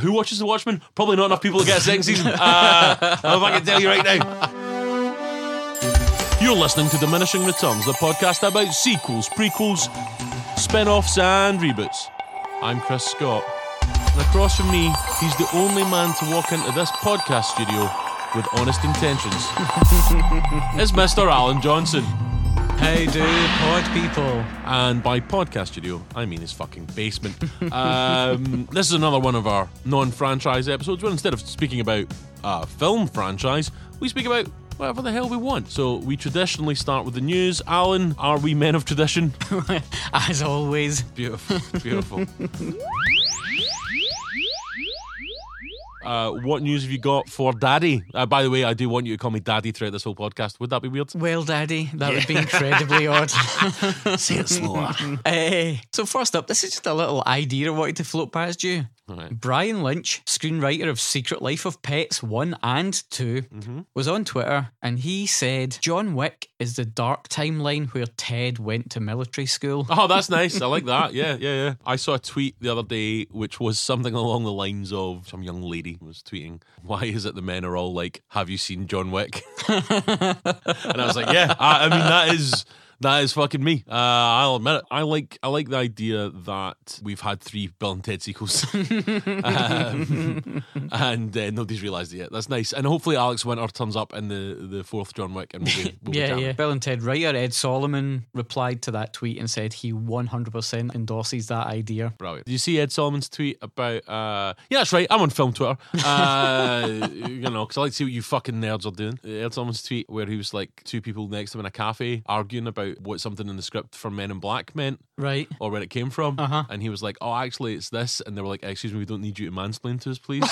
Who watches The Watchmen? Probably not enough people to get a second season. I don't know if I can tell you right now. You're listening to Diminishing Returns, the podcast about sequels, prequels, spin-offs and reboots. I'm Chris Scott, and across from me, he's the only man to walk into this podcast studio with honest intentions. It's Mr. Alan Johnson. How do pod people? And by podcast studio, I mean his fucking basement. This is another one of our non-franchise episodes where instead of speaking about a film franchise, we speak about whatever the hell we want. So we traditionally start with the news. Alan, are we men of tradition? As always. Beautiful, beautiful. What news have you got for Daddy? By the way, I do want you to call me Daddy throughout this whole podcast. Would that be weird? Well, Daddy, that would be incredibly odd. Say it slower. So first up, this is just a little idea I wanted to float past you. Right. Brian Lynch, screenwriter of Secret Life of Pets 1 and 2, was on Twitter and he said John Wick is the dark timeline where Ted went to military school. Oh, that's nice. I like that. Yeah. I saw a tweet the other day which was something along the lines of some young lady was tweeting, why is it the men are all like, have you seen John Wick? And I was like, yeah, I mean, that is fucking me. I'll admit it. I like the idea that we've had 3 Bill and Ted sequels, and nobody's realised it yet. That's nice. And hopefully Alex Winter turns up in the 4th John Wick, and we'll be yeah. Bill and Ted writer Ed Solomon replied to that tweet and said he 100% endorses that idea. Brilliant. Did you see Ed Solomon's tweet about? Yeah, that's right. I'm on film Twitter. Because I like to see what you fucking nerds are doing. Ed Solomon's tweet where he was like 2 people next to him in a cafe arguing about what something in the script for Men in Black meant, right, or where it came from, and he was like, oh, actually it's this, and they were like, excuse me, we don't need you to mansplain to us, please.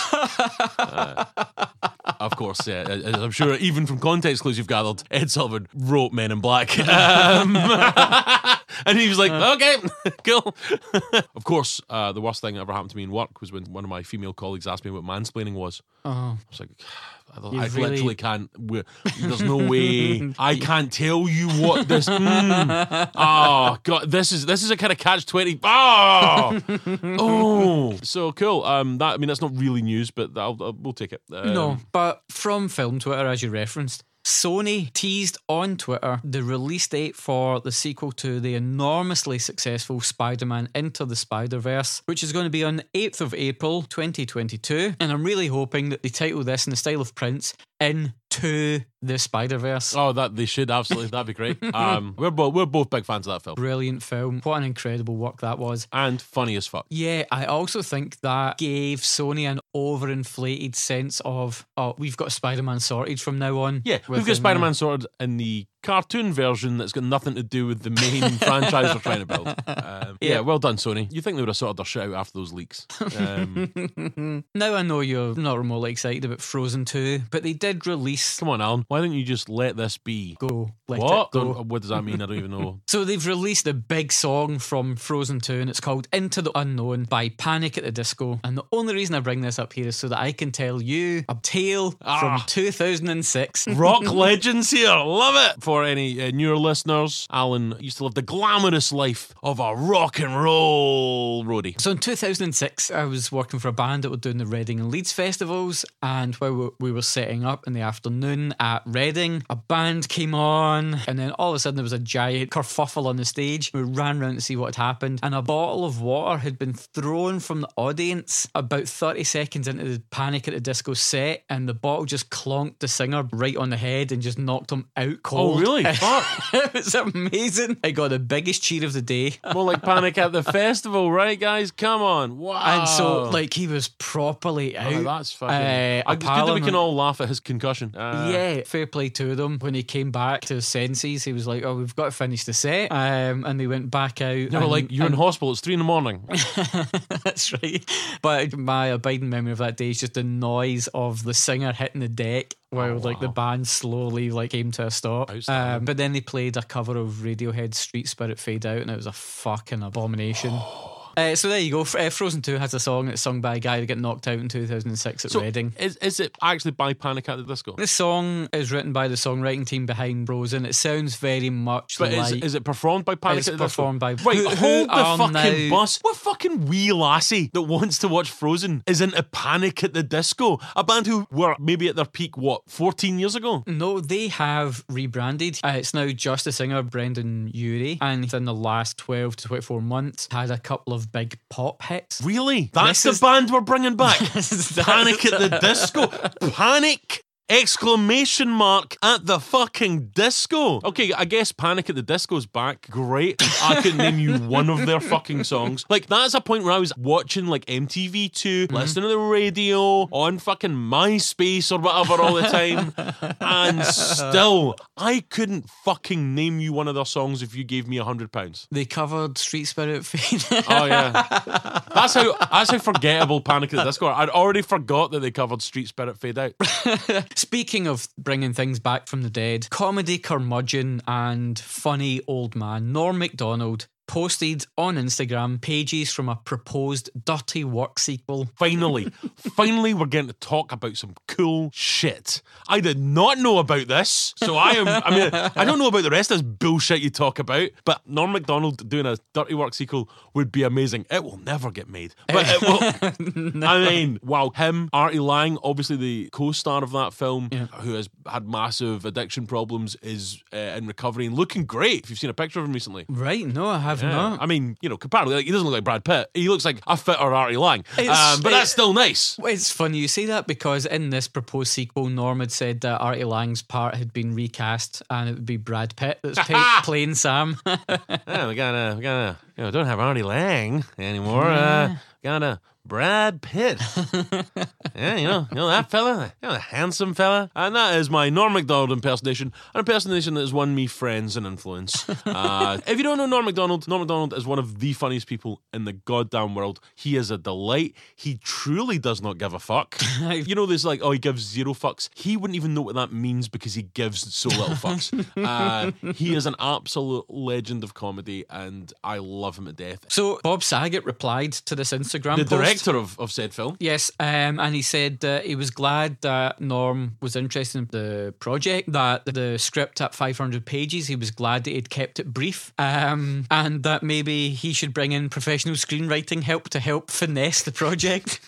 Of course, yeah, as I'm sure even from context clues you've gathered, Ed Sullivan wrote Men in Black. And he was like, okay, cool. Of course, the worst thing that ever happened to me in work was when one of my female colleagues asked me what mansplaining was. I was like, I literally can't. There's no way I can't tell you what this. Oh god, this is a kind of catch-20. Oh, so cool. That's not really news, but we'll take it. No, but from film Twitter, as you referenced, Sony teased on Twitter the release date for the sequel to the enormously successful Spider-Man Into the Spider-Verse, which is going to be on 8th of April 2022. And I'm really hoping that they title this in the style of Prince, Into the Spider-Verse. Oh, that they should, absolutely. That'd be great. We're both big fans of that film. Brilliant film. What an incredible work that was. And funny as fuck. Yeah, I also think that gave Sony an overinflated sense of, we've got Spider-Man sorted from now on. Yeah, we've got Spider-Man sorted in the cartoon version that's got nothing to do with the main franchise we're trying to build. Yeah, well done, Sony. You think they would have sorted their shit out after those leaks. Now I know you're not remotely excited about Frozen 2, but they did release... Come on, Alan. Why don't you just let this be? Go. Let what? it go. What does that mean? I don't even know. So they've released a big song from Frozen 2 and it's called Into the Unknown by Panic at the Disco. And the only reason I bring this up here is so that I can tell you a tale from 2006. Rock legends here. Love it. For any newer listeners, Alan used to live the glamorous life of a rock and roll roadie. So in 2006, I was working for a band that were doing the Reading and Leeds festivals, and while we were setting up in the afternoon at Reading, a band came on, and then all of a sudden there was a giant kerfuffle on the stage. We ran around to see what had happened, and a bottle of water had been thrown from the audience about 30 seconds into the Panic at the Disco set, and the bottle just clonked the singer right on the head and just knocked him out cold. Oh, really? Fuck. It was amazing. I got the biggest cheer of the day. More like Panic at the Festival, right, guys? Come on. Wow. And so, he was properly out. Oh, that's fucking... it's good that we can all laugh at his concussion. Yeah, fair play to them. When he came back to his senses, he was like, oh, we've got to finish the set. And they went back out. They were like, you're in hospital, it's 3 a.m. That's right. But my abiding memory of that day is just the noise of the singer hitting the deck while the band slowly came to a stop. But then they played a cover of Radiohead's Street Spirit Fade Out, and it was a fucking abomination. So there you go. Frozen 2 has a song that's sung by a guy that got knocked out in 2006 at Reading. Is it actually by Panic at the Disco? This song is written by the songwriting team behind Frozen. It sounds very much but like... Is it performed by Panic at the Disco? It's performed by... Right, hold the fucking bus. What fucking wee lassie that wants to watch Frozen is into Panic at the Disco? A band who were maybe at their peak, 14 years ago? No, they have rebranded. It's now just the singer, Brendan Urie, and in the last 12 to 24 months had a couple of big pop hits. Really? That's the band we're bringing back? Panic at the Disco? Panic! Exclamation mark at the fucking disco. Okay, I guess Panic at the Disco's back. Great. I couldn't name you one of their fucking songs. Like, that's a point where I was watching like MTV2, listening to the radio, on fucking MySpace or whatever all the time, and still, I couldn't fucking name you one of their songs if you gave me £100. They covered Street Spirit Fade. Oh yeah. That's how forgettable Panic at the Disco are. I'd already forgot that they covered Street Spirit Fade Out. Speaking of bringing things back from the dead, comedy curmudgeon and funny old man Norm Macdonald posted on Instagram pages from a proposed Dirty Work sequel. Finally we're getting to talk about some cool shit. I did not know about this, so I don't know about the rest of this bullshit you talk about, but Norm Macdonald doing a Dirty Work sequel would be amazing. It will never get made, but it will. No. I mean, wow, him, Artie Lang, obviously the co-star of that film, who has had massive addiction problems, is in recovery and looking great. If you've seen a picture of him recently. Right, no, I have not. I mean, comparatively, he doesn't look like Brad Pitt. He looks like a fitter Artie Lang. But that's still nice. It's funny you say that because in this proposed sequel, Norm had said that Artie Lang's part had been recast and it would be Brad Pitt that's playing Sam. Yeah, we don't have Artie Lang anymore. Got Brad Pitt. Yeah, that fella, the handsome fella. And that is my Norm Macdonald impersonation, an impersonation that has won me friends and influence. If you don't know Norm Macdonald is one of the funniest people in the goddamn world. He is a delight. He truly does not give a fuck. There's like, he gives zero fucks. He wouldn't even know what that means because he gives so little fucks. He is an absolute legend of comedy and I love him to death. So Bob Saget replied to this Instagram post. The director of said film. Yes, and he said he was glad that Norm was interested in the project, that the script at 500 pages, he was glad that he'd kept it brief, and that maybe he should bring in professional screenwriting help to help finesse the project.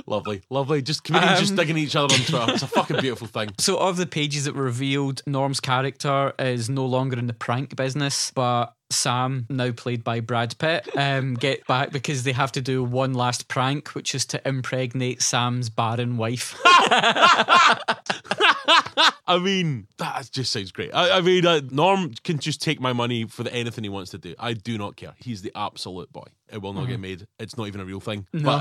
Lovely. Just comedians just digging each other on Twitter. It's a fucking beautiful thing. So of the pages that were revealed, Norm's character is no longer in the prank business, but Sam, now played by Brad Pitt, get back because they have to do one last prank, which is to impregnate Sam's barren wife. I mean, that just sounds great. Norm can just take my money for anything he wants to do. I do not care. He's the absolute boy. It will not get made. It's not even a real thing. No.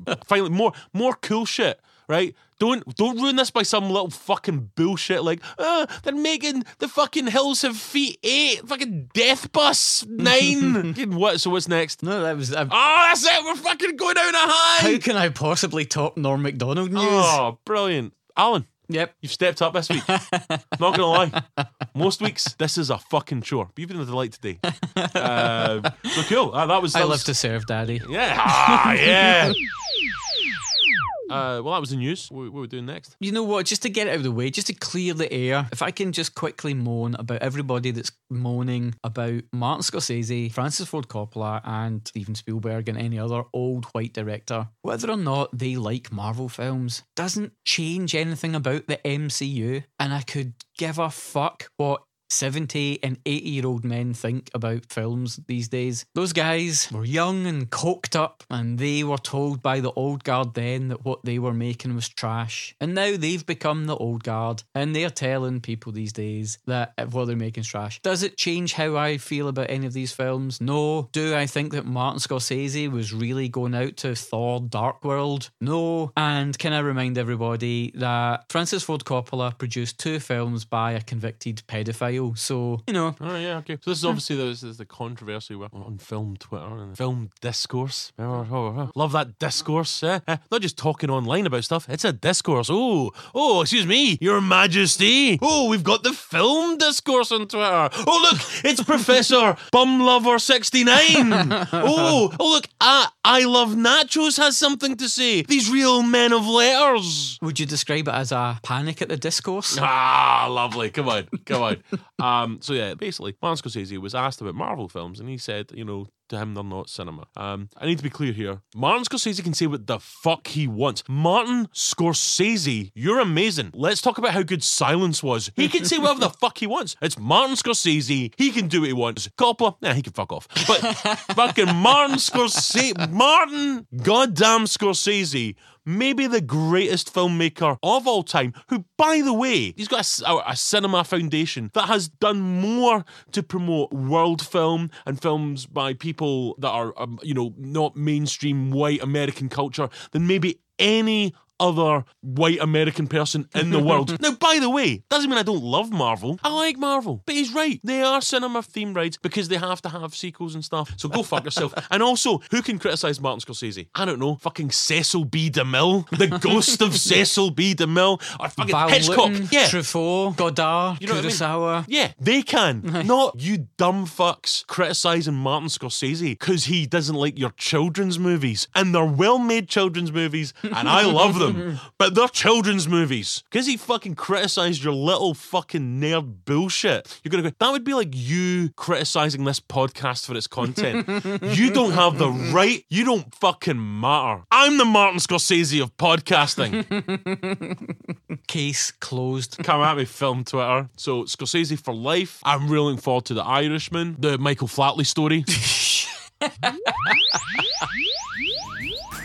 But finally, more cool shit. Right? Don't ruin this by some little fucking bullshit like, they're making the fucking Hills Have Feet 8, fucking Death Bus 9. What? So what's next? No, that was... that's it! We're fucking going out on a high! How can I possibly top Norm Macdonald news? Oh, brilliant. Alan. Yep. You've stepped up this week. Not gonna lie. Most weeks, this is a fucking chore. But you've been a delight today. So cool. That love to serve, Daddy. Yeah. Yeah. Well, that was the news. What are we doing next? You know what? Just to get it out of the way, just to clear the air, if I can just quickly moan about everybody that's moaning about Martin Scorsese, Francis Ford Coppola, and Steven Spielberg, and any other old white director, whether or not they like Marvel films doesn't change anything about the MCU, and I could give a fuck what 70 and 80-year-old men think about films these days. Those guys were young and coked up, and they were told by the old guard then that what they were making was trash. And now they've become the old guard, and they're telling people these days that what they're making is trash. Does it change how I feel about any of these films? No. Do I think that Martin Scorsese was really going out to Thor Dark World? No. And can I remind everybody that Francis Ford Coppola produced 2 films by a convicted pedophile? style. So, you know. Oh, yeah, okay. So this is obviously the controversy on film Twitter and film discourse. Love that discourse. Not just talking online about stuff, it's a discourse. Oh, excuse me, Your Majesty. Oh, we've got the film discourse on Twitter. Oh, look, it's Professor Bumlover69. Oh, look, I Love Nachos has something to say. These real men of letters. Would you describe it as a Panic at the Discourse? Lovely. Come on. So yeah, basically, Martin Scorsese was asked about Marvel films, and he said, to him, they're not cinema. I need to be clear here. Martin Scorsese can say what the fuck he wants. Martin Scorsese, you're amazing. Let's talk about how good Silence was. He can say whatever the fuck he wants. It's Martin Scorsese. He can do what he wants. Coppola, he can fuck off. But fucking Martin goddamn Scorsese, maybe the greatest filmmaker of all time, who, by the way, he's got a cinema foundation that has done more to promote world film and films by people that are, not mainstream white American culture than maybe any other white American person in the world. Now, by the way, doesn't mean I don't love Marvel. I like Marvel. But he's right. They are cinema-themed rides because they have to have sequels and stuff. So go fuck yourself. And also, who can criticise Martin Scorsese? I don't know. Fucking Cecil B. DeMille. The ghost of Cecil B. DeMille. Or fucking Val Hitchcock. Lewton, Yeah. Truffaut, Godard, Kurosawa. I mean? Yeah, they can. Not you dumb fucks criticising Martin Scorsese because he doesn't like your children's movies. And they're well-made children's movies, and I love them. But they're children's movies. Because he fucking criticised your little fucking nerd bullshit. You're gonna go, that would be like you criticising this podcast for its content. You don't have the right. You don't fucking matter. I'm the Martin Scorsese of podcasting. Case closed. Come at me, film Twitter. So, Scorsese for life. I'm really looking forward to The Irishman, the Michael Flatley story.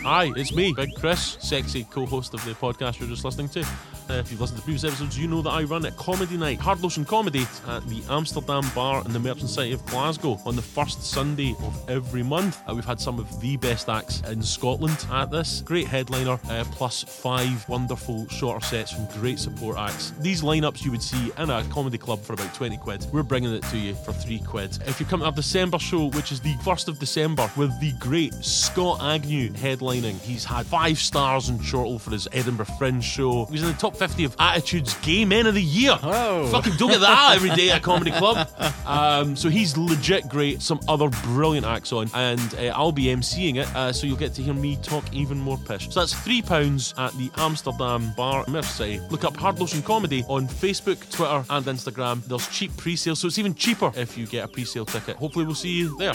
Hi, it's me, Big Chris, sexy co-host of the podcast you're just listening to. If you've listened to previous episodes, you know that I run a comedy night, Hard Lotion Comedy, at the Amsterdam Bar in the Merchant City of Glasgow on the first Sunday of every month. We've had some of the best acts in Scotland at this. Great headliner, plus 5 wonderful shorter sets from great support acts. These lineups you would see in a comedy club for about 20 quid. We're bringing it to you for 3 quid. If you come to our December show, which is the 1st of December, with the great Scott Agnew headlining. He's had 5 stars in Chortle for his Edinburgh Fringe show. He was in the top 50 of Attitude's Gay Men of the Year. Oh. Fucking don't get that every day at a comedy club. So he's legit great. Some other brilliant acts on, and I'll be emceeing it, so you'll get to hear me talk even more pish. So that's £3 at the Amsterdam Bar in Merchant City. Look up Hard Lotion Comedy on Facebook, Twitter and Instagram. There's cheap pre-sale, so it's even cheaper if you get a pre-sale ticket. Hopefully we'll see you there.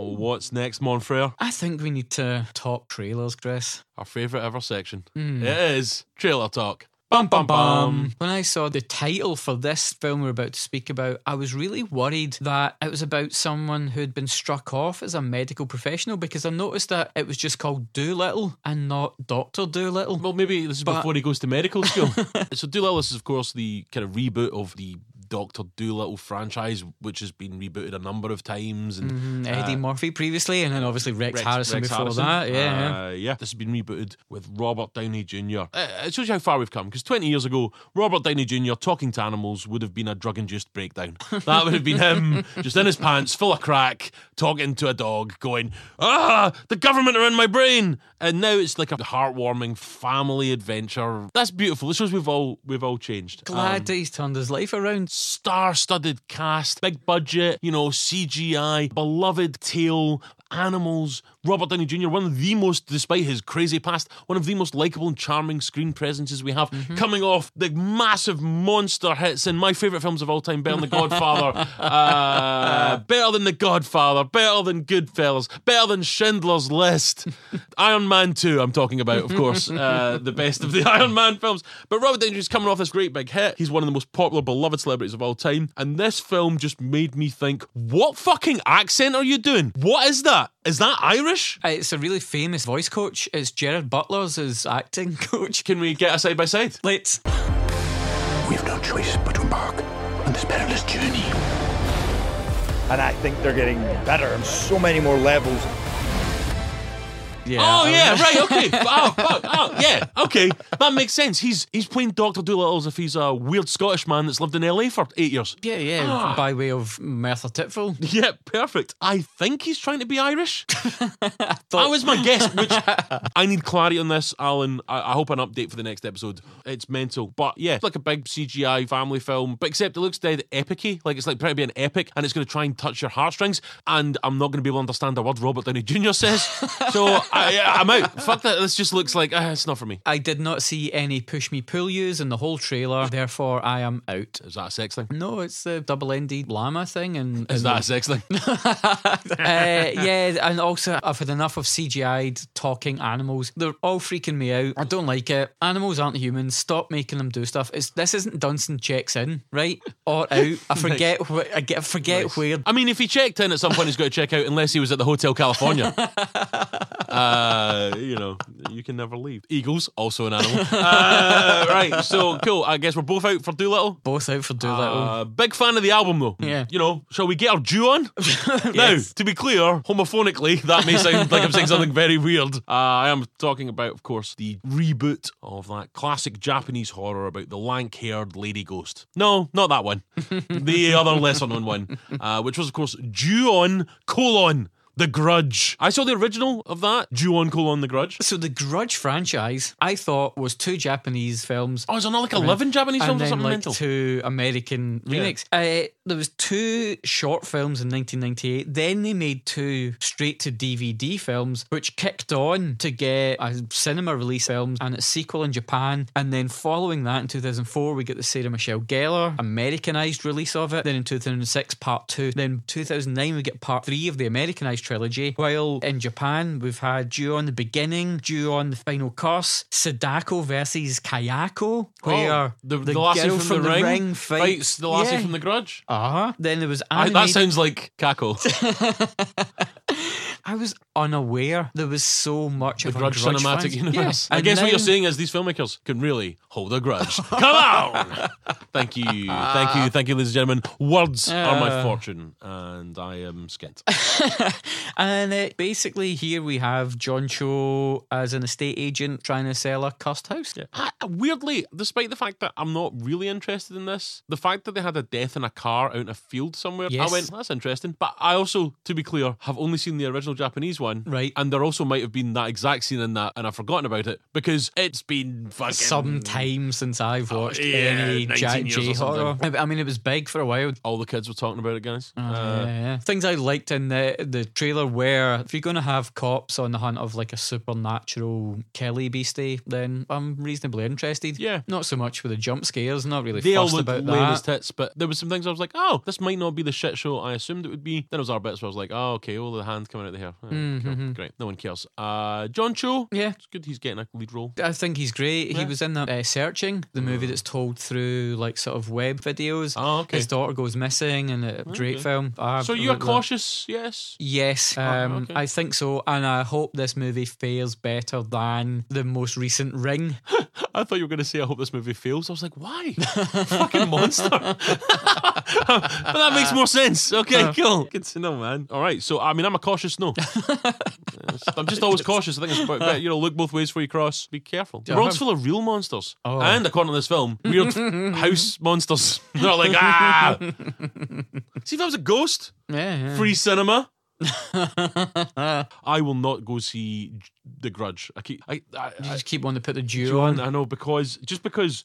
Oh, what's next, Monfrere? I think we need to talk trailers, Chris. Our favourite ever section. It is Trailer Talk. Bum, bum, bum. When I saw the title for this film we're about to speak about, I was really worried that it was about someone who had been struck off as a medical professional, because I noticed that it was just called Doolittle and not Dr. Doolittle. Well, maybe this is before he goes to medical school. So Doolittle is, of course, the kind of reboot of the Dr. Doolittle franchise, which has been rebooted a number of times. And Eddie Murphy previously, and then obviously Rex Harrison before that. Yeah. This has been rebooted with Robert Downey Jr. It shows you how far we've come, because 20 years ago, Robert Downey Jr. talking to animals would have been a drug-induced breakdown. That would have been him, just in his pants, full of crack, talking to a dog, going, the government are in my brain! And now it's like a heartwarming family adventure. That's beautiful. It shows we've all changed. Glad that he's turned his life around. Star-studded cast, big budget, CGI, beloved tale, animals. Robert Downey Jr., one of the most, despite his crazy past, one of the most likeable and charming screen presences we have, coming off the massive monster hits in my favourite films of all time, better than The Godfather, better than The Godfather, better than Goodfellas, better than Schindler's List, Iron Man 2 I'm talking about, of course, the best of the Iron Man films. But Robert Downey Jr. is coming off this great big hit. He's one of the most popular, beloved celebrities of all time, and this film just made me think, what fucking accent are you doing? What is that? Is that Irish? It's a really famous voice coach. It's Gerard Butler's his acting coach. Can we get a side by side? Let's. We have no choice but to embark on this perilous journey. And I think they're getting better on so many more levels. Yeah. Oh yeah, right, okay. Yeah, okay. That makes sense. He's playing Dr. Doolitle as if he's a weird Scottish man that's lived in LA for 8 years. Yeah, by way of Merthyr Tydfil. Yeah, perfect. I think he's trying to be Irish. That was my guess, which I need clarity on this, Alan. I hope an update for the next episode. It's mental. But yeah, it's like a big CGI family film, but except it looks dead epic-y. Like it's like trying to be an epic, and it's going to try and touch your heartstrings, and I'm not going to be able to understand a word Robert Downey Jr. says. So I'm out. Fuck that. This just looks like it's not for me. I did not see any push me pull yous in the whole trailer, therefore I am out. Is that a sex thing? No, it's the double-ended llama thing. And Is that a sex thing? Yeah, and also I've had enough of CGI'd talking animals. They're all freaking me out. I don't like it. Animals aren't humans. Stop making them do stuff. This isn't Dunstan checks in, right? Or out. I forget Nice. where. I mean, if he checked in at some point, he's got to check out unless he was at the Hotel California. You can never leave. Eagles, also an animal. Right, so cool. I guess we're both out for Doolittle. Both out for Doolittle. Big fan of the album, though. Yeah. Shall we get our Jew on? Yes. Now, to be clear, homophonically, that may sound like I'm saying something very weird. I am talking about, of course, the reboot of that classic Japanese horror about the lank-haired lady ghost. No, not that one. The other lesser-known one, which was, of course, Ju-on: The Grudge. I saw the original of that, Ju-on: The Grudge. So the Grudge franchise, I thought, was 2 Japanese films. Oh, is there not like 11 Japanese films or and then something like mental? 2 American remakes. There was 2 short films in 1998. Then they made 2 straight-to-DVD films, which kicked on to get a cinema release films and its sequel in Japan. And then following that, in 2004, we get the Sarah Michelle Gellar Americanized release of it. Then in 2006, part 2. Then 2009, we get part 3 of the Americanized trilogy. While in Japan, we've had Ju-on: The Beginning, Ju-on: The Final Curse, Sadako versus Kayako, where the lassie girl from the ring fights the lassie from The Grudge. Then there was That animated. sounds like Kako. I was unaware there was so much The of Grudge a Grudge cinematic fans. universe. Yeah. I guess what now- you're saying is these filmmakers can really hold a grudge. Come on! Thank you, ladies and gentlemen. Words are my fortune, and I am skint. And basically here we have John Cho as an estate agent trying to sell a cursed house. Yeah. Weirdly, despite the fact that I'm not really interested in this, the fact that they had a death in a car out in a field somewhere, Yes. I went, that's interesting. But I also, to be clear, have only seen the original Japanese one. Right. And there also might have been that exact scene in that, and I've forgotten about it because it's been fucking... Some time since I've watched any 19 Jack years J or something. horror. I mean, it was big for a while. All the kids were talking about it, guys. Yeah. Things I liked in the trailer were, if you're going to have cops on the hunt of like a supernatural Kelly beastie, then I'm reasonably interested. Yeah. Not so much with the jump scares, not really They all fussed looked about lame as that. tits, but there was some things I was like, oh, this might not be the shit show I assumed it would be. Then there was our bits where I was like, oh, okay, the hand coming out of the hair. Cool. Great. No one cares. John Cho. Yeah. It's good he's getting a lead role. I think he's great. He was in that Searching, the movie that's told through like sort of web videos. Oh, okay. His daughter goes missing, and a great film. So you're Absolutely. cautious, yes? Yes, okay. I think so, and I hope this movie fares better than the most recent Ring. I thought you were going to say, I hope this movie fails. I was like, why? Fucking monster. But that makes more sense. Okay, cool. Good to know, man. All right, so, I mean, I'm a cautious no. I'm just always cautious. I think it's about, look both ways before you cross. Be careful. The world's full of real monsters. Oh. And, according to this film, weird house monsters. They're not like, See, if I was a ghost, Yeah. free cinema. I will not go see The Grudge. You just keep wanting to put the Jew Ju-on, on. I know, because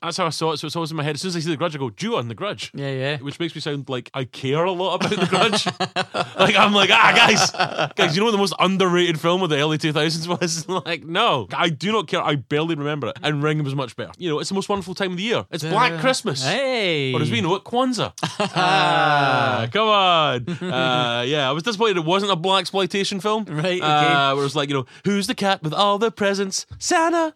that's how I saw it, so it's always in my head. As soon as I see The Grudge, I go, Ju-on, The Grudge. Yeah. Which makes me sound like I care a lot about The Grudge. Like, I'm like, guys, you know what the most underrated film of the early 2000s was? Like, no, I do not care. I barely remember it. And Ring was much better. You know, it's the most wonderful time of the year. It's Black Christmas. Hey. Or as we know it, Kwanzaa. Come on. Yeah, I was disappointed it wasn't a blaxploitation film. Right, okay. Where it was like, who's the cat with all the presents? Santa.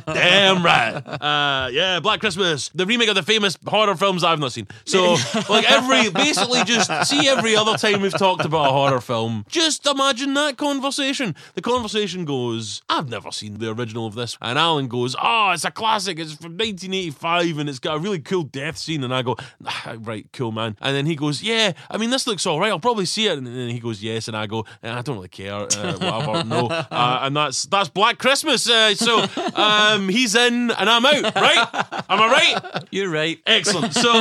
Damn right. Yeah, Black Christmas. The remake of the famous horror films I've not seen. So, like basically just see every other time we've talked about a horror film. Just imagine that conversation. The conversation goes, I've never seen the original of this. And Alan goes, oh, it's a classic. It's from 1985 and it's got a really cool death scene. And I go, right, cool, man. And then he goes, yeah, I mean, this looks all right. I'll probably see it. And then he goes, yes. And I go, I don't really care. Whatever. No. And and that's Black Christmas. So he's in and I'm out, right? Am I right? You're right. Excellent. So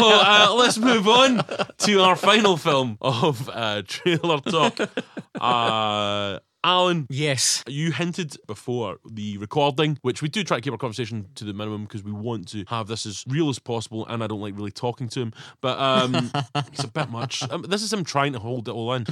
let's move on to our final film of trailer talk. Alan, Yes. you hinted before the recording, which we do try to keep our conversation to the minimum because we want to have this as real as possible, and I don't like really talking to him, but it's a bit much. This is him trying to hold it all in.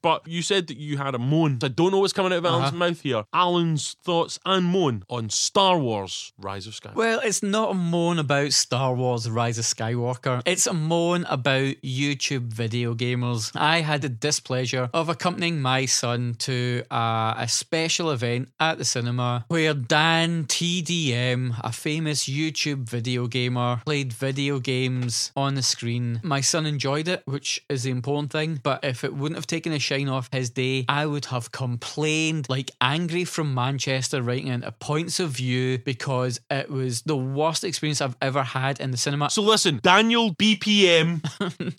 But you said that you had a moan. I don't know what's coming out of Alan's mouth here. Alan's thoughts and moan on Star Wars Rise of Skywalker. Well, it's not a moan about Star Wars The Rise of Skywalker. It's a moan about YouTube video gamers. I had the displeasure of accompanying my son to a special event at the cinema where Dan TDM, a famous YouTube video gamer, played video games on the screen. My son enjoyed it, which is the important thing, but if it wouldn't have taken a shine off his day, I would have complained like Angry from Manchester, writing into Points of View, because it was the worst experience I've ever had in the cinema. So listen, Daniel BPM,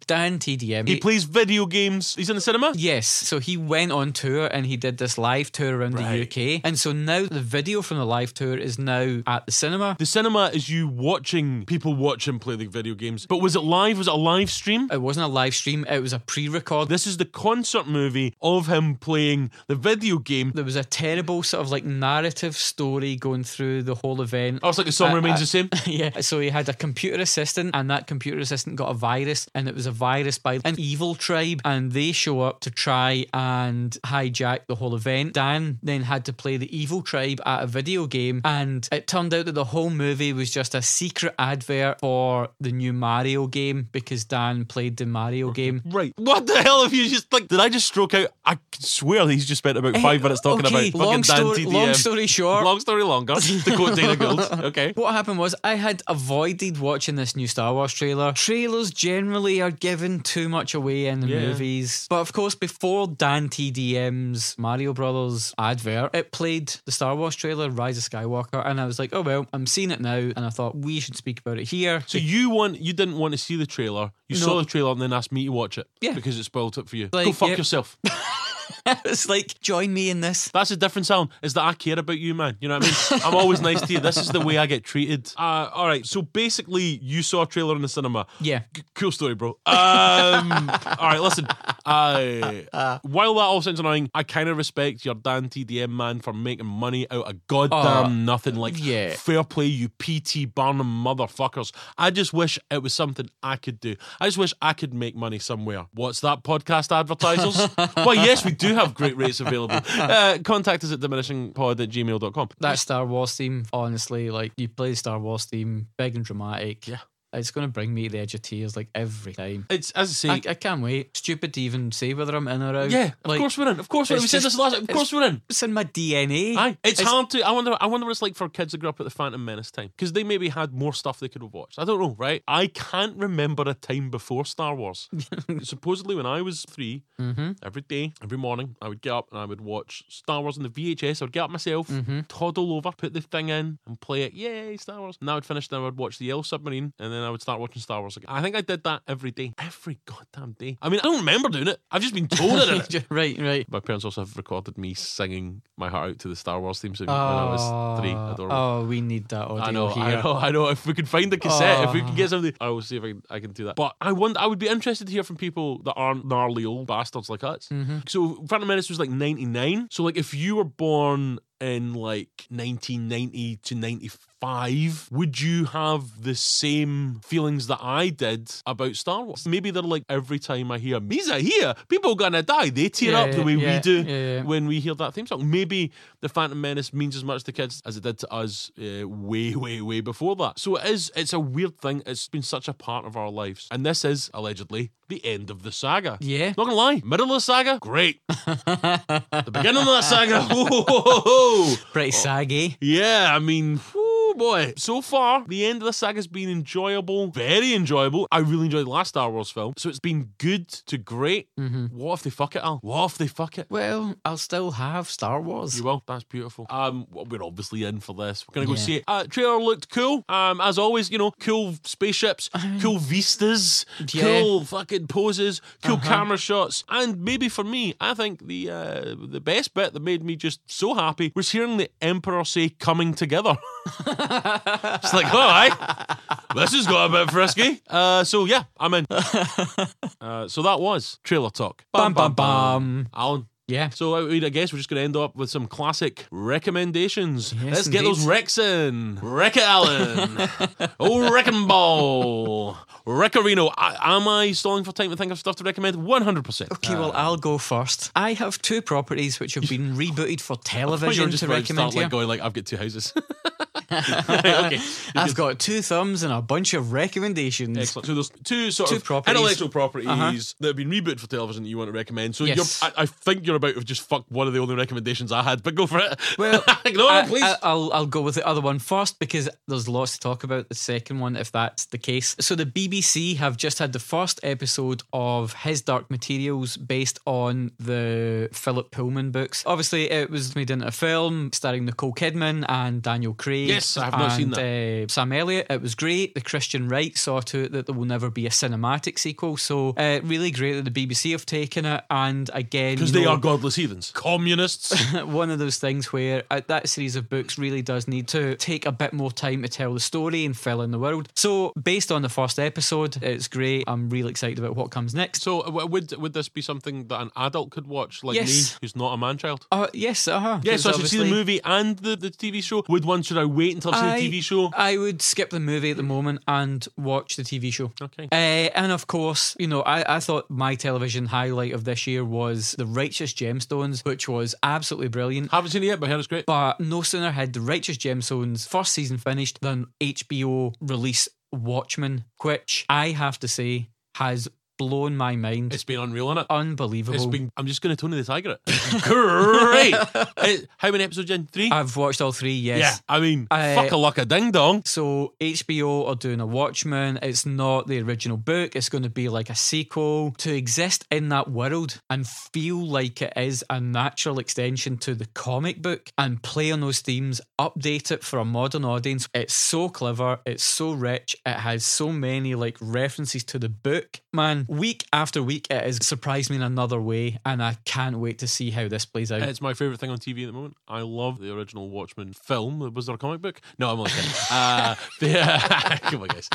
Dan TDM. he plays video games. He's in the cinema? Yes, so he went on tour and he did this live tour around the UK, and so now the video from the live tour is now at the cinema. The cinema is you watching people watch him play the video games. But was it live? Was it a live stream? It wasn't a live stream, it was a pre-record. This is the concert movie of him playing the video game. There was a terrible sort of like narrative story going through the whole event. Oh, it's like the song remains the same? Yeah, so he had a computer assistant, and that computer assistant got a virus, and it was a virus by an evil tribe, and they show up to try and hijack the whole event. Dan then had to play the evil tribe at a video game, and it turned out that the whole movie was just a secret advert for the new Mario game because Dan played the Mario game. Right. What the hell have you just, like, did I just stroke out? I swear that he's just spent about 5 minutes talking about fucking Dan TDM. Long story short. Long story longer, to quote Dana Gould. Okay. What happened was I had avoided watching this new Star Wars trailer. Trailers generally are giving too much away in the movies. But of course, before Dan TDM's Mario Brothers advert, it played the Star Wars trailer, Rise of Skywalker, and I was like, oh well, I'm seeing it now, and I thought we should speak about it here. So you didn't want to see the trailer. You saw the trailer and then asked me to watch it. Yeah. Because it spoiled it for you. Like, Go fuck yourself. It's like, join me in this. That's the difference, Alan, is that I care about you, man. You know what I mean? I'm always nice to you. This is the way I get treated. Alright, so basically you saw a trailer in the cinema. Yeah. Cool story, bro. Alright, listen. While that all sounds annoying, I kind of respect your Dan TDM, man, for making money out of goddamn nothing. Like, fair play, you P.T. Barnum motherfuckers. I just wish it was something I could do. I just wish I could make money somewhere. What's that, podcast advertisers? Well, yes, we do have great rates available. Contact us at diminishingpod@gmail.com. That Star Wars theme, honestly, like, you play the Star Wars theme, big and dramatic. Yeah. It's going to bring me to the edge of tears like every time. It's, as I say, I can't wait. Stupid to even say whether I'm in or out. Yeah, of like, course we're in. Of course we're in. We said this last. Of course we're in. It's in my DNA. Aye. It's hard to. I wonder what it's like for kids that grew up at the Phantom Menace time, because they maybe had more stuff they could have watched. I don't know, right? I can't remember a time before Star Wars. Supposedly, when I was 3, every day, every morning, I would get up and I would watch Star Wars on the VHS. I would get up myself, toddle over, put the thing in, and play it. Yay, Star Wars! And I would finish. Then I would watch the Yellow Submarine, and then I would start watching Star Wars again. I think I did that every day. Every goddamn day. I mean, I don't remember doing it. I've just been told it. Right. My parents also have recorded me singing my heart out to the Star Wars theme song when I was 3. Adorable. Oh, we need that audio here. I know. If we could find the cassette, if we could get something, I will see if I can do that. But I would be interested to hear from people that aren't gnarly old bastards like us. So Phantom Menace was like 99. So like if you were born in like 1990 to 95, would you have the same feelings that I did about Star Wars? Maybe they're like, every time I hear Misa here, people gonna die, they tear up the way we do when we hear that theme song. Maybe the Phantom Menace means as much to kids as it did to us way before that. So it's a weird thing. It's been such a part of our lives, and this is allegedly the end of the saga. Yeah. Not gonna lie, middle of the saga, great. The beginning of that saga, whoa. Pretty saggy. Yeah, I mean, boy. So far, the end of the saga has been enjoyable, very enjoyable. I really enjoyed the last Star Wars film, so it's been good to great. What if they fuck it, Al? What if they fuck it? Well, I'll still have Star Wars. You will. That's beautiful. We're obviously in for this. We're gonna go see it. Trailer looked cool. As always, cool spaceships, cool vistas, cool fucking poses, cool camera shots, and maybe for me, I think the best bit that made me just so happy was hearing the Emperor say "coming together." It's like, all right, this has got a bit frisky. So yeah, I'm in. So that was trailer talk. Bam, bam, bam. Alan. Yeah. So I guess we're just going to end up with some classic recommendations. Yes, Let's get those Recs in. Wreck it, Alan. Oh, Wrecking Ball. Wreckerino. Am I stalling for time to think of stuff to recommend? 100%. Okay, well, I'll go first. I have two properties which have been rebooted for television to recommend here. I've got two houses. Okay. I've got two thumbs and a bunch of recommendations. Excellent. So there's two sort of properties. intellectual properties that have been rebooted for television that you want to recommend. So Yes. I think you're about to just fuck one of the only recommendations I had, but go for it. Well, no, please. I'll go with the other one first because there's lots to talk about the second one if that's the case. So the BBC have just had the first episode of His Dark Materials based on the Philip Pullman books. Obviously, it was made into a film starring Nicole Kidman and Daniel Craig. Yes, I have not seen that. Sam Elliott. It was great. The Christian Right saw to it that there will never be a cinematic sequel. So really great that the BBC have taken it. And again, Because they are godless heathens. Communists. one of those things where that series of books really does need to take a bit more time to tell the story and fill in the world. So based on the first episode, it's great. I'm really excited about what comes next. So would this be something that an adult could watch, like Yes. me, who's not a man-child? Yes, Yeah, so I should see the movie and the TV show. Should I wait until I've seen the TV show? I would skip the movie at the moment and watch the TV show. Okay. And of course, I thought my television highlight of this year was The Righteous Gemstones, which was absolutely brilliant. Haven't seen it yet, but I heard it's great. But no sooner had The Righteous Gemstones first season finished than HBO released Watchmen, which I have to say has blown my mind. It's been unreal, innit? Unbelievable. I'm just going to Tony the Tiger it. Great. How many episodes in? 3? I've watched all 3, yes. Yeah, I mean, fuck a luck a ding dong. So HBO are doing a Watchmen. It's not the original book. It's going to be like a sequel. To exist in that world and feel like it is a natural extension to the comic book and play on those themes, update it for a modern audience. It's so clever. It's so rich. It has so many references to the book. Man, week after week, it has surprised me in another way, and I can't wait to see how this plays out. It's my favourite thing on TV at the moment. I love the original Watchmen film. Was there a comic book? No, I'm only kidding. Come on, guys.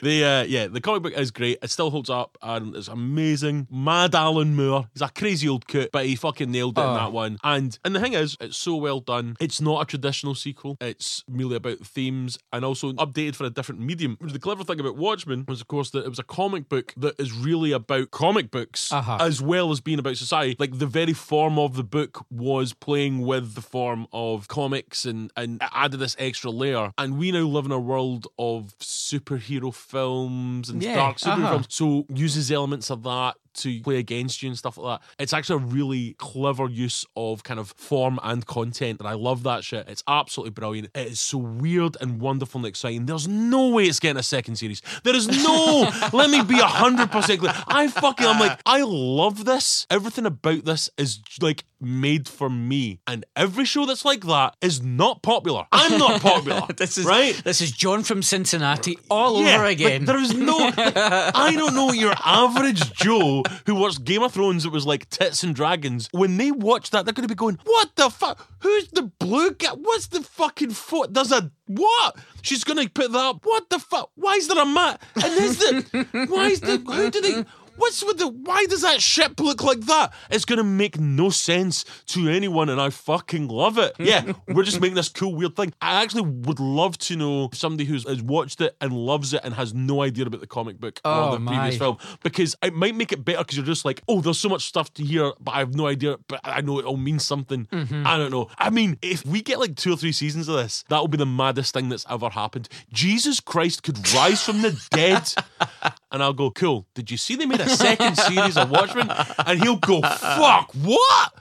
The comic book is great. It still holds up, and it's amazing. Mad Alan Moore. He's a crazy old coot, but he fucking nailed it in that one. And the thing is, it's so well done. It's not a traditional sequel. It's merely about themes and also updated for a different medium. The clever thing about Watchmen was, of course, that it was a comic book that is really about comic books as well as being about society. Like, the very form of the book was playing with the form of comics and added this extra layer. And we now live in a world of superhero films and dark superhero films. So uses elements of that to play against you and stuff like that. It's actually a really clever use of kind of form and content, and I love that shit. It's absolutely brilliant. It is so weird and wonderful and exciting. There's no way it's getting a second series. There is no let me be 100% clear. I love this. Everything about this is made for me, and every show that's like that is not popular. I'm not popular. This is John from Cincinnati all over again. There is no I don't know your average Joe who watched Game of Thrones that was like tits and dragons. When they watch that, they're going to be going, what the fuck? Who's the blue guy? What's the fucking foot? There's a what? She's going to put that up. What the fuck? Why is there a mat? And why does that ship look like that? It's going to make no sense to anyone, and I fucking love it. Yeah, we're just making this cool, weird thing. I actually would love to know somebody who's watched it and loves it and has no idea about the comic book or the previous film, because it might make it better because you're just like, oh, there's so much stuff to hear, but I have no idea, but I know it all means something. I don't know. I mean, if we get 2 or 3 seasons of this, that will be the maddest thing that's ever happened. Jesus Christ could rise from the dead, and I'll go, cool, did you see they made a second series of Watchmen? And he'll go, fuck, what?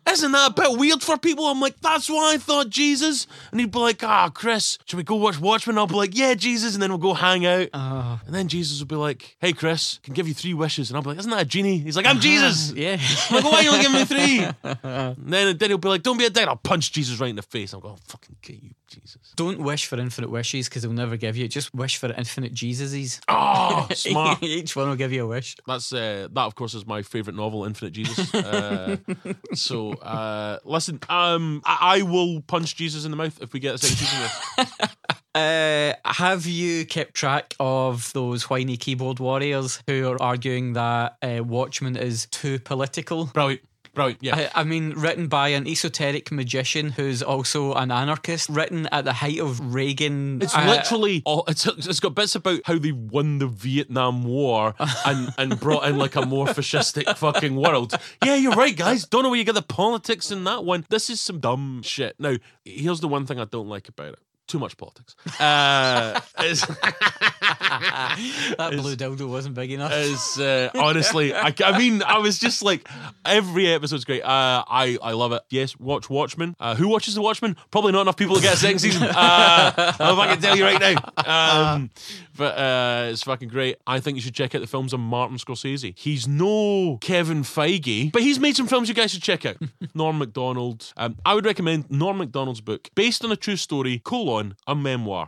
Isn't that a bit weird for people? I'm like, that's why I thought Jesus. And he'd be like, Chris, should we go watch Watchmen? I'll be like, yeah, Jesus. And then we'll go hang out. And then Jesus will be like, hey, Chris, I can give you 3 wishes. And I'll be like, isn't that a genie? He's like, I'm Jesus. Yeah. I'm like, why are you only giving me 3? And then he'll be like, don't be a dick. I'll punch Jesus right in the face. I'm going, I'll fucking get you, Jesus. Don't wish for infinite wishes because they'll never give you. Just wish for infinite Jesuses. Oh, smart. Each one will give you a wish. That's that, of course, is my favourite novel, Infinite Jesus. Listen, I will punch Jesus in the mouth if we get a second season of this. Have you kept track of those whiny keyboard warriors who are arguing that Watchmen is too political? Brilliant. Yeah. I mean, written by an esoteric magician who's also an anarchist, written at the height of Reagan. It's literally it's got bits about how they won the Vietnam War and brought in like a more fascistic fucking world. Yeah, you're right, guys. Don't know where you get the politics in that one. This is some dumb shit. Now, here's the one thing I don't like about it. Too much politics. That blue dildo wasn't big enough. Honestly, I mean, I was just like, every episode's great. I love it. Yes, watch Watchmen. Who watches the Watchmen? Probably not enough people to get a second season. I don't know if I can tell you right now. But it's fucking great. I think you should check out the films of Martin Scorsese. He's no Kevin Feige, but he's made some films you guys should check out. Norm Macdonald. I would recommend Norm Macdonald's book, based on a true story, a memoir.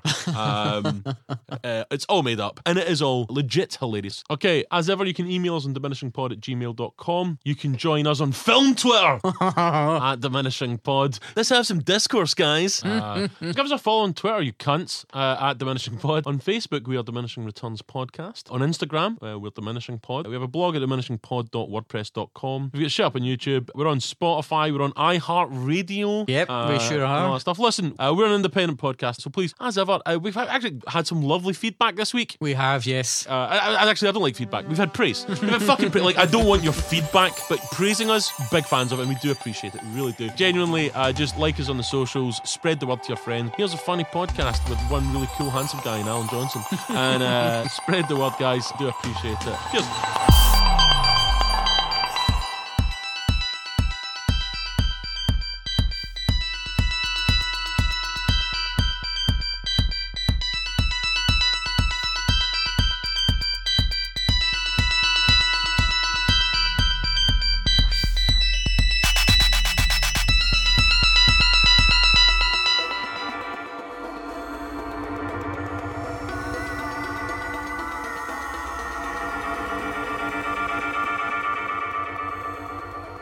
It's all made up, and it is all legit hilarious. Okay, as ever, you can email us on diminishingpod@gmail.com. You can join us on film Twitter at diminishingpod. Let's have some discourse, guys. Give us a follow on Twitter, you cunts, at diminishingpod. On Facebook, we are Diminishing Returns Podcast. On Instagram, we're Diminishing Pod. We have a blog at diminishingpod.wordpress.com. We get shit up on YouTube. We're on Spotify. We're on iHeartRadio. Yep, we sure are. All that stuff. Listen, we're an independent podcast, so please, as ever, we've actually had some lovely feedback this week. We have, yes. I don't like feedback. We've had praise. We've had fucking praise. Like, I don't want your feedback, but praising us, big fans of it, and we do appreciate it. We really do. Genuinely, just like us on the socials, spread the word to your friend. Here's a funny podcast with one really cool, handsome guy, Alan Johnson. And spread the word, guys. Do appreciate it. Cheers.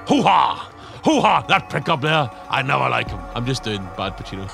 Hoo-ha! Hoo-ha! That prick up there, I never like him. I'm just doing bad Pacino.